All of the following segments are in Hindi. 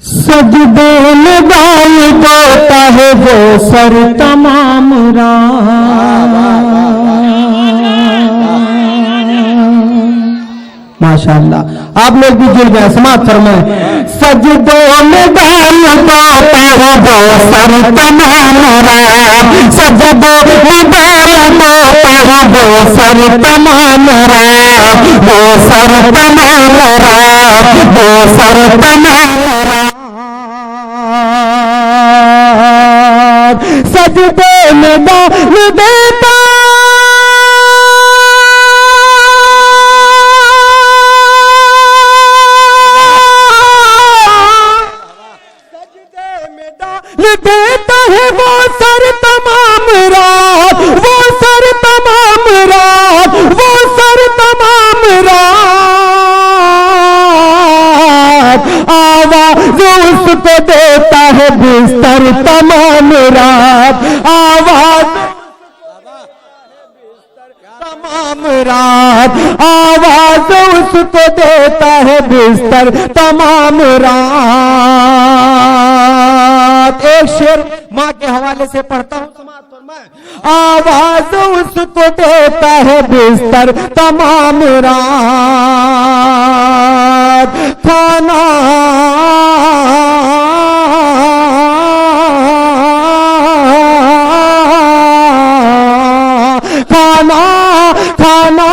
सजदे में डाल देता है वो सर तमाम रात। माशाअल्लाह, आप लोग भी जुड़ गए, समाप्त फरमाए। सजदे में डाल देता है वो सर तमाम रात, सजदे में डाल देता है वो सर तमाम रात, वो सर तमाम रात, वो सर तमाम रात। सजदे में डाल देता देता है वो सर तमाम रात, वो सर तमाम रात, वो सर तमाम रात। आवाज उसको देता है बिस्तर तमाम रात, आवाज तमाम रात, आवाज उसको देता है बिस्तर तमाम रात। एक शेर माँ के हवाले से पढ़ता हूँ, समाप्त फरमाएं। आवाज उसको देता है बिस्तर तमाम रात। खाना खाना खाना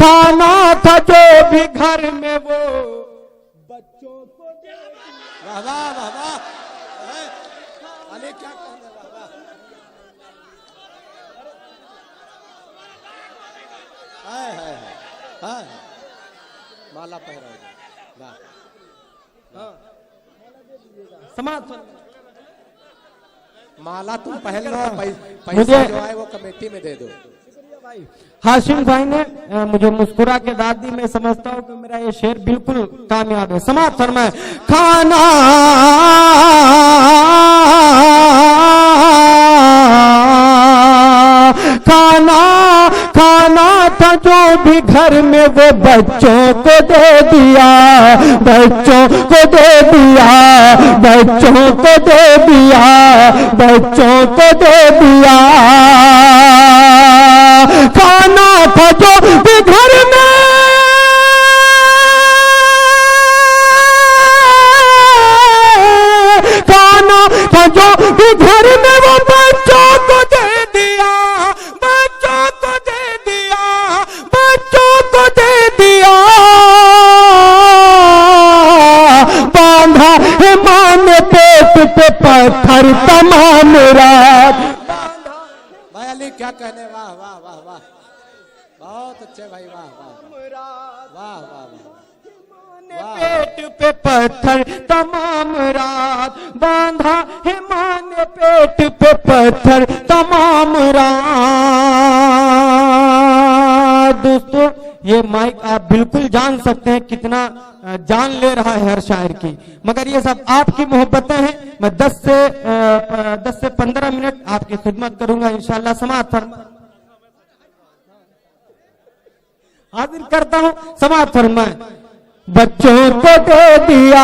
खाना था जो भी घर में वो बच्चों को दे। वाह वाह वाह वाह, अरे क्या कहने वाला। हाय हाय हाय, माला पहरा, वाह, समाप्त। माला तुम पहन लो, पैसा जो है वो कमेटी में दे दो। हाशिम भाई ने मुझे मुस्कुरा के दाद दी, मैं समझता हूँ कि मेरा ये शेर बिल्कुल कामयाब है। समाप्त फरमाए। खाना खाना खाना था जो भी घर में वो बच्चों को दे दिया, बच्चों को दे दिया, बच्चों को दे दिया, बच्चों को दे दिया। खाना था जो भी घर में, खाना था जो भी घर में वो बच्चों को दे दिया, बच्चों को दे दिया, बच्चों को दे दिया। बांधा है मां ने पेट पे पत्थर तमाम रात। भाई अली क्या कहने, वाह वाह वाह वाह, बहुत अच्छे भाई, वाह वाह वाह वाह वाह। पेट पे पत्थर तमाम रात, बांधा है मां ने पेट पे पत्थर तमाम रात। दोस्तों, ये माइक आप बिल्कुल जान सकते हैं कितना जान ले रहा है हर शायर की, मगर ये सब आपकी मोहब्बतें हैं। मैं 10 से 15 मिनट आपकी खिदमत करूंगा इंशाअल्लाह। समाप्त फरमाएं। हाजिर करता हूं, समाप्त फरमाएं। बच्चों को दे दिया।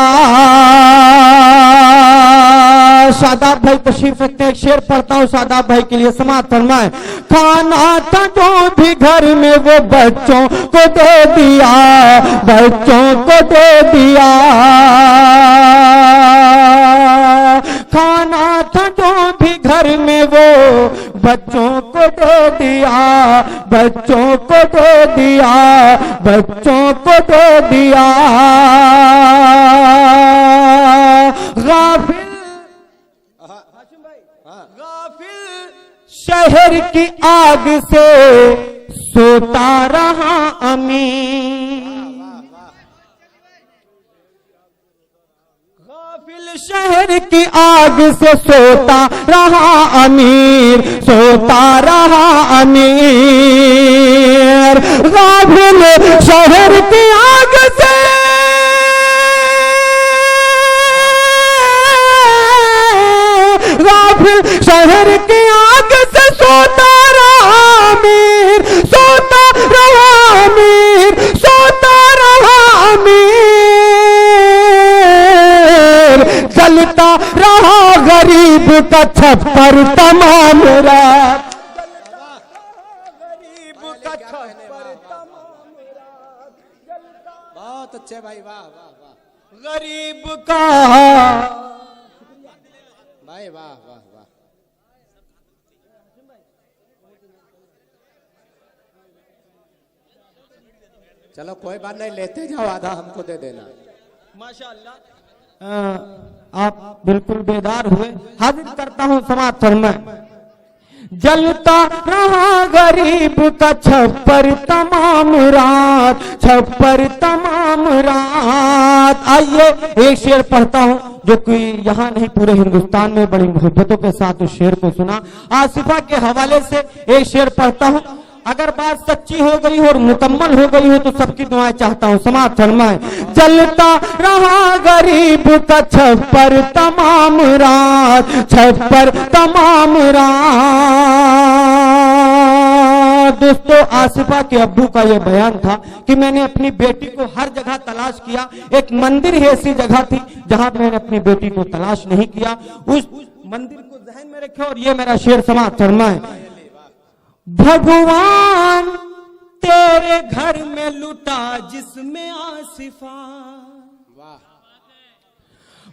शादाब भाई तशरीफ रखते हैं, एक शेर पढ़ता हूँ शादाब भाई के लिए, समाप्त फरमाएं। खाना था जो भी घर में वो बच्चों को दे दिया, बच्चों को दे दिया। खाना था जो भी घर में वो बच्चों को दे दिया, बच्चों को दे दिया, बच्चों को दे दिया। गाफिल शहर की आग से सोता रहा अमीर, गाफिल शहर की आग से सोता रहा अमीर, सोता रहा अमीर। गाफिल शहर की आग से गाफिल शहर की आग से सोता रहा अमीर, सोता रहा अमीर, सोता रहा अमीर। जलता रहा गरीब का छप्पर तमाम रात। गरीब का छप्पर तमाम रात। बहुत अच्छे भाई, वाह वाह वाह। गरीब का भाई, वाह वाह वाह। चलो कोई बात नहीं, लेते जाओ, आधा हमको दे देना। माशाअल्लाह, आप बिल्कुल बेदार हुए। हाजिर करता हूँ समाज फरमाए। जलता रहा गरीब का छप्पर तमाम रात, छप्पर तमाम रात। आइए एक शेर पढ़ता हूँ जो कि यहाँ नहीं पूरे हिंदुस्तान में बड़ी मोहब्बतों के साथ उस शेर को सुना। आसिफा के हवाले से एक शेर पढ़ता हूँ। अगर बात सच्ची हो गई हो और मुकम्मल हो गई हो तो सबकी दुआएं चाहता हूं। समाज फरमाए। जलता रहा गरीब का छप्पर तमाम रात, छप्पर तमाम रात। दोस्तों, आसिफा के अब्बू का यह बयान था कि मैंने अपनी बेटी को हर जगह तलाश किया। एक मंदिर ही ऐसी जगह थी जहां मैंने अपनी बेटी को तलाश नहीं किया। उस मंदिर को ध्यान में रखे और ये मेरा शेर समाज फरमाए। भगवान तेरे घर में लुटा जिसमें आसिफा,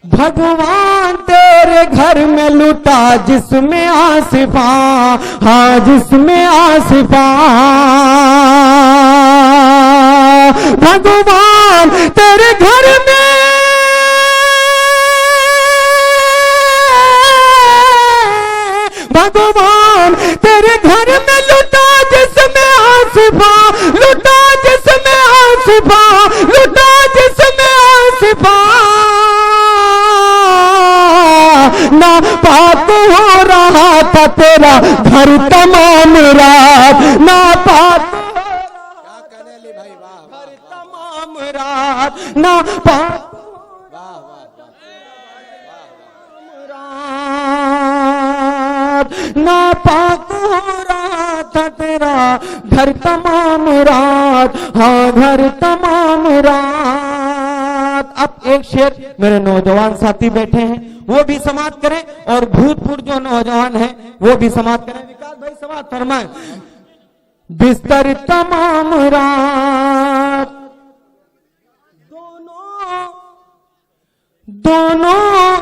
भगवान तेरे घर में लुटा जिसमें आसिफा, हाँ जिसमें आसिफा। भगवान तेरे घर में, भगवान तेरे घर में लुटा जिसमें आसिफा, लुटा जिसमें आसिफा, लुटा जिसमें आसिफा। ना पाक हो रहा था तेरा घर तमाम रात, ना पाक घर तमाम रात, ना पाक ना पाक हो रहा था तेरा घर तमाम रात, हाँ घर तमाम रात। अब एक शेर मेरे नौजवान साथी बैठे हैं वो भी समाप्त करें और भूतपूर्व जो नौजवान हैं वो भी समाप्त करें। विकास भाई समाप्त फरमाएं। बिस्तर तमाम रात, दोनों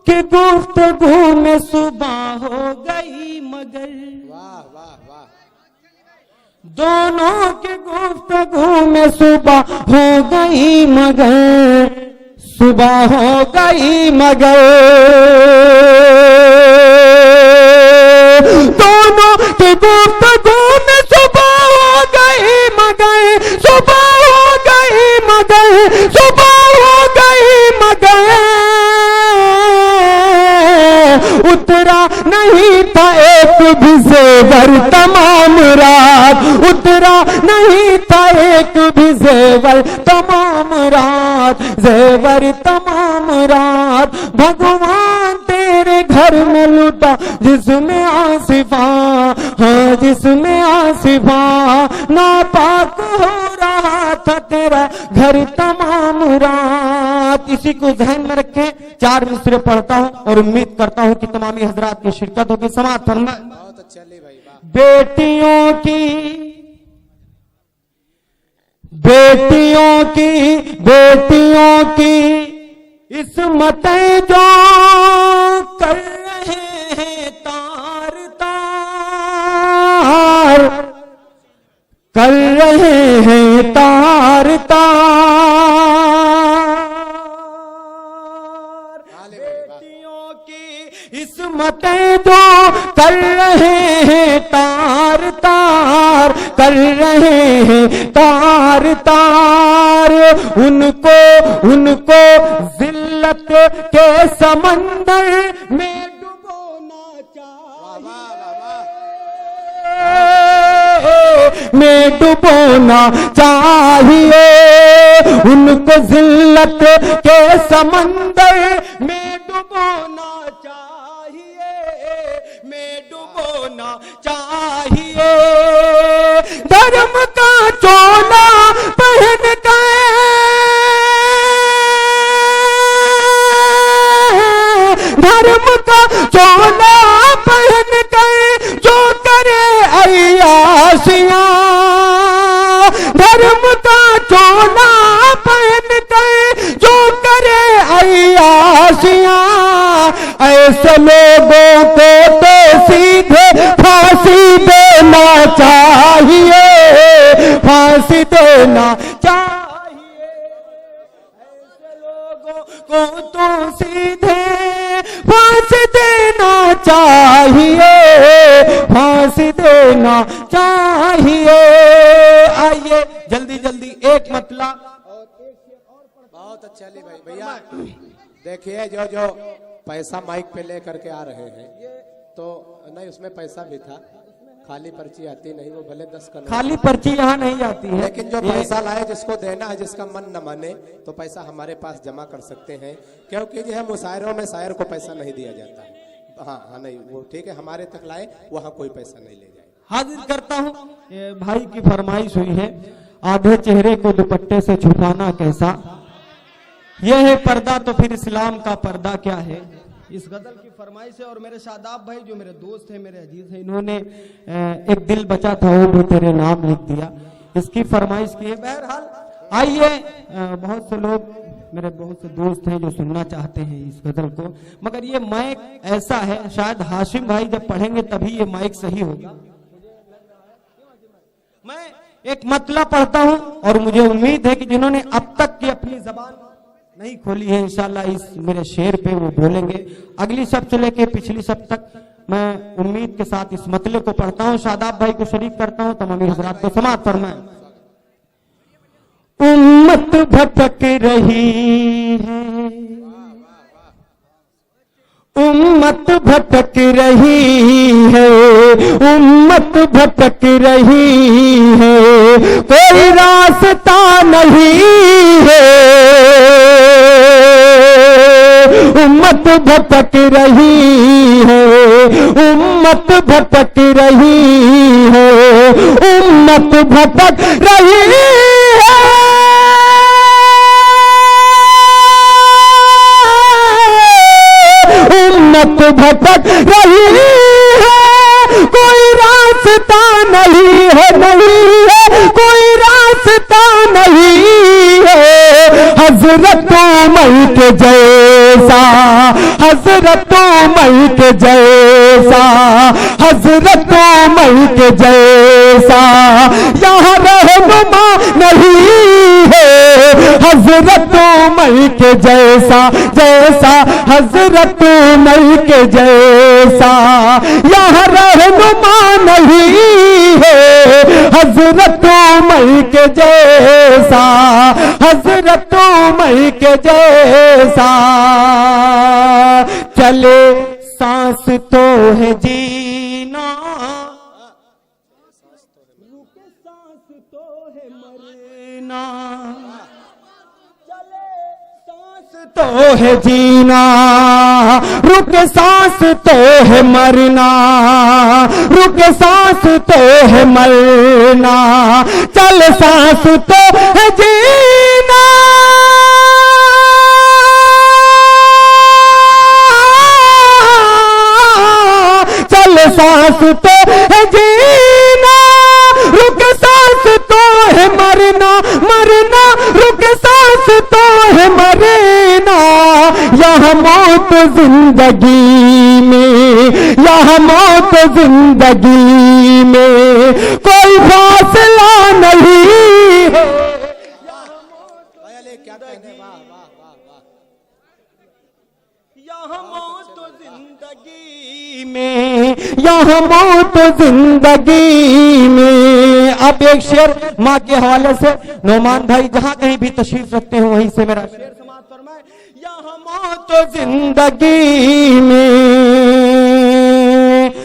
कि गुफ्तगू में सुबह हो गई मगर, वाह वाह वाह। दोनों की गुफ्तगू में सुबह हो गई मगर, सुबह हो गई मगर। दोनों की गुफ्तगू में सुबह हो गई मगर, सुबह हो गई मगर, सुबह हो गई मगर। उतरा नहीं था एक भी ज़ेवर तमाम रात, उतरा नहीं था एक भी ज़ेवर तमाम रात, ज़ेवर तमाम रात। भगवान तेरे घर में लुटा जिसमें आसिफा, हाँ जिसमें आसिफा। नापाक हो रहा था तेरा घर तमाम रात। इसी को ध्यान में रखें। 4 मिसरे पढ़ता हूँ और उम्मीद करता हूँ कि तमामी हजरात की शिरकत होगी। समाप्त फरमाएं। बहुत अच्छा भाई, बेटियों की, बेटियों की, बेटियों की इस्मतें जो कर रहे हैं तार तार, कर रहे हैं तार तार। बेटियों की इस्मतें जो कर रहे हैं तार तार, कर रहे हैं तार तार। उनको उनको जिल्लत के समंदर में डुबोना चाहिए, में डुबोना चाहिए। उनको जिल्लत के समंदर में डुबोना चाहिए, में डुबोना चाहिए। धर्म का चोला पहन कर ऐसे लोगों को तो सीधे फांसी देना चाहिए, फांसी देना चाहिए। ऐसे लोगों को तो सीधे फांसी देना चाहिए, फांसी देना चाहिए। आइए जल्दी जल्दी एक मतला और एक शेर और। बहुत अच्छा ली भाई। भैया देखिए जो जो पैसा माइक पे ले करके आ रहे हैं तो नहीं, उसमें पैसा भी था, खाली पर्ची आती नहीं, वो भले 10 का खाली पर्ची यहाँ नहीं जाती है, लेकिन जो पैसा लाए जिसको देना है, जिसका मन न माने तो पैसा हमारे पास जमा कर सकते हैं, क्योंकि जो है मुशायरों में शायर को पैसा नहीं दिया जाता है। हाँ नहीं वो ठीक है, हमारे तक लाए वहाँ कोई पैसा नहीं ले जाए। हाजिर करता हूँ, भाई की फरमाइश हुई है, आधे चेहरे को दुपट्टे से छुपाना कैसा, यह है पर्दा तो फिर इस्लाम का पर्दा क्या है। इस गजल की फरमाइश है और मेरे शादाब भाई जो मेरे दोस्त हैं, मेरे अजीज हैं, इन्होंने एक दिल बचा था वो भी तेरे नाम लिख दिया, इसकी फरमाइश की है। बहरहाल आइए, बहुत से लोग मेरे बहुत से दोस्त हैं जो सुनना चाहते हैं इस गजल को, मगर ये माइक ऐसा है, शायद हाशिम भाई जब पढ़ेंगे तभी ये माइक सही होगा। मैं एक मतला पढ़ता हूं और मुझे उम्मीद है कि जिन्होंने अब तक की अपनी जबान नहीं खोली है, इंशाल्लाह इस मेरे शेर पे वो बोलेंगे। अगली शब्द से लेके पिछली शब्द तक मैं उम्मीद के साथ इस मतले को पढ़ता हूँ, शादाब भाई को शरीक करता हूँ, तमाम हजरात को समाअत फरमाएं। उम्मत भटक रही है, उम्मत भटक रही है, उम्मत भटक रही है, कोई रास्ता नहीं है, उम्मत भटक रही है, उम्मत भटक रही है, उम्मत भटक रही है, उम्मत भटक रही है, कोई रास्ता नहीं है, नहीं है कोई रास्ता नहीं है, हजरत उमर के जैसा, हजरत उमर के जैसा, हजरत उमर के जैसा यहाँ रहनुमा नहीं है, हजरत उमर के जैसा, जैसा हजरत उमर के जैसा यहाँ रहनुमा नहीं है, हजरत उमर के जैसा, हजरत उमर के जैसा। चले सांस तो है जीना, रुके सांस तो है मरना, चले सांस तो है जीना, रुके सांस तो है मरना, रुके सांस तो है मरना, चल सांस तो है जीना, चल सांस तो है जीना, रुक सांस तो है मरना, मरना रुक सांस तो है मरना, यहाँ मौत जिंदगी में, यहाँ मौत जिंदगी में कोई फासला नहीं है। क्या कहने, वाह वाह वाह वाह, यहाँ मौत जिंदगी में, यहाँ मौत जिंदगी में। अब एक शेर माँ के हवाले से, नौमान भाई जहाँ कहीं भी तशरीफ रखते हो वहीं से मेरा शेर समाप्त फरमाए। यहाँ मौत जिंदगी में,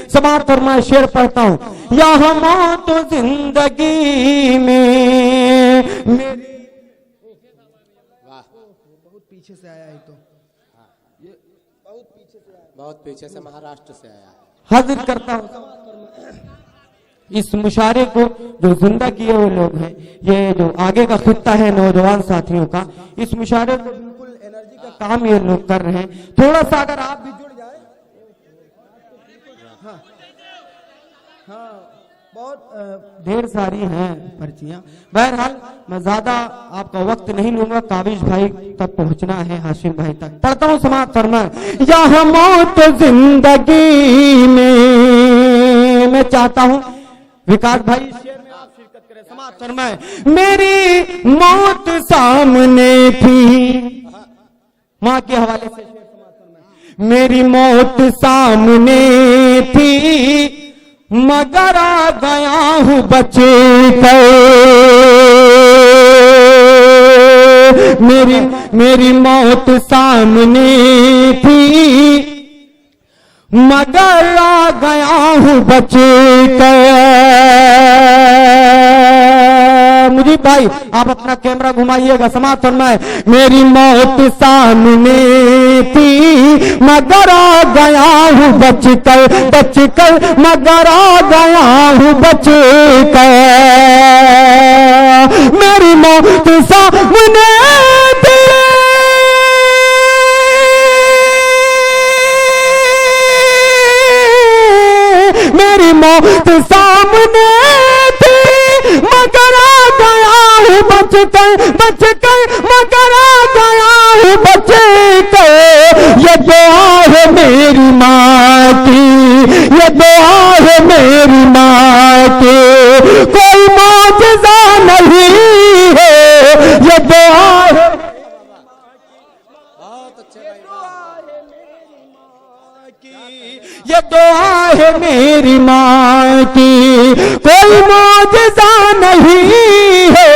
समाप्त फरमाए, शेर पढ़ता हूँ। यहाँ मौत जिंदगी में मेरी, बहुत पीछे से आया है, तो ये बहुत पीछे से आया, बहुत पीछे से महाराष्ट्र से आया। हाजिर करता हूँ इस मुशारे को जो जिंदा किए हुए लोग हैं, ये जो आगे का खित्ता है नौजवान साथियों का, इस मुशारे को बिल्कुल एनर्जी का काम ये लोग कर रहे हैं। थोड़ा सा अगर आप भी जुड़ जाए, हाँ हाँ बहुत ढेर सारी हैं पर्चियां। बहरहाल मैं ज्यादा आपका वक्त नहीं लूंगा, काबिज भाई तक पहुंचना है, हाशिम भाई तक। पढ़ता हूं समाज फरमा, यहाँ मौत जिंदगी में, मैं चाहता हूं विकास भाई शेर में आप शिरकत करें। समाज फरमा, मेरी मौत सामने थी, मां के हवाले से शेर समाज फरमा, मेरी मौत सामने थी मगर आ गया हूं बचे कर, मेरी मौत सामने थी मगर आ गया हूं बचे कर। मुजीब भाई आप अपना कैमरा घुमाइएगा। समाप्त फरमाए, मेरी मौत सामने थी मगर आ गया हूं बचकर, बचकर मगर आ गया हूं बचकर, मेरी मौत सामने थी, मेरी मौत सामने थी मगर आ गया हूं बचकर, बचकर मगर आ गया हूं बचकर। ये दुआ है मेरी माँ की, ये दुआ है मेरी माँ की, कोई मौजज़ा नहीं है, ये दुआ है। बहुत अच्छे भाई, ये दुआ है मेरी माँ की, कोई मौजज़ा नहीं है,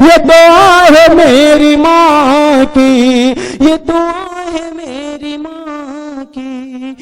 ये दुआ है मेरी माँ की, ये दुआ है मेरी माँ की।